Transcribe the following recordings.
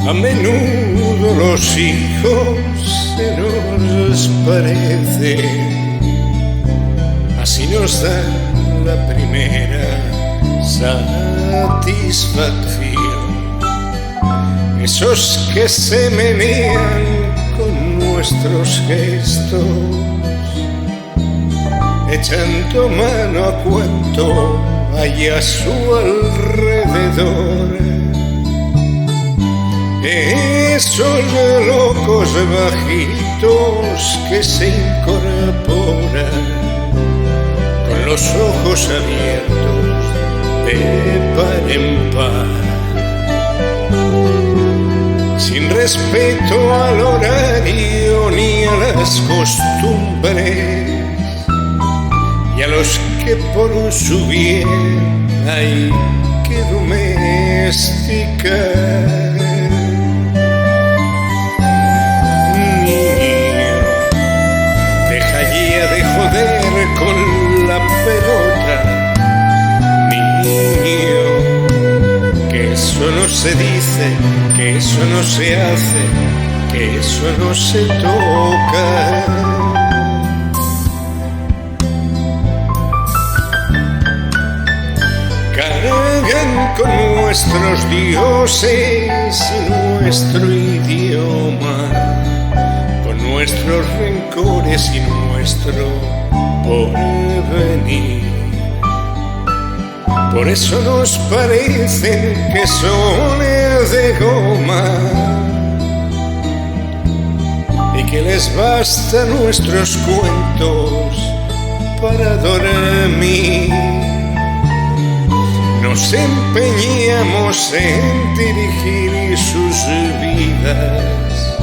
A menudo los hijos se nos parecen, así nos dan la primera satisfacción. Esos que se menean con nuestros gestos, echando mano a cuanto hay a su alrededor. Esos locos bajitos que se incorporan con los ojos abiertos de par en par, sin respeto al horario ni a las costumbres, y a los que por su bien hay que domesticar. Con la pelota, niño, que eso no se dice, que eso no se hace, que eso no se toca. Cargan con nuestros dioses y nuestro idioma, con nuestros rencores y nuestro porvenir. Por eso nos parecen que son de goma y que les bastan nuestros cuentos para dormir. Nos empeñamos en dirigir sus vidas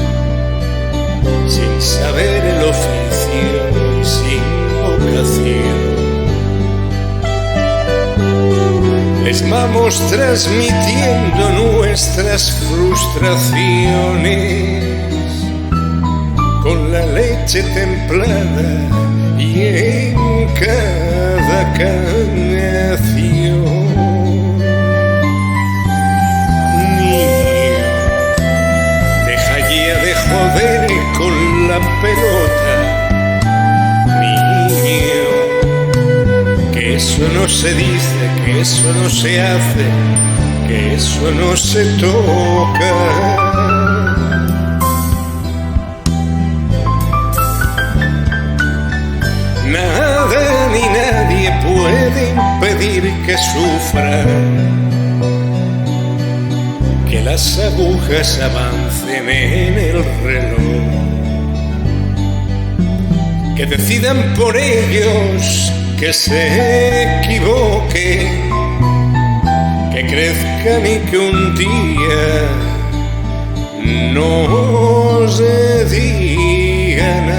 sin saber el oficio y sin vocación. Les vamos transmitiendo nuestras frustraciones con la leche templada y en cada canción. Niño, deja ya de joder con la pelota, niño, que eso no se dice, que eso no se hace, que eso no se toca. Nada ni nadie puede impedir que sufran, que las agujas avancen en el reloj, que decidan por ellos, que se equivoquen, que crezcan y que un día nos digan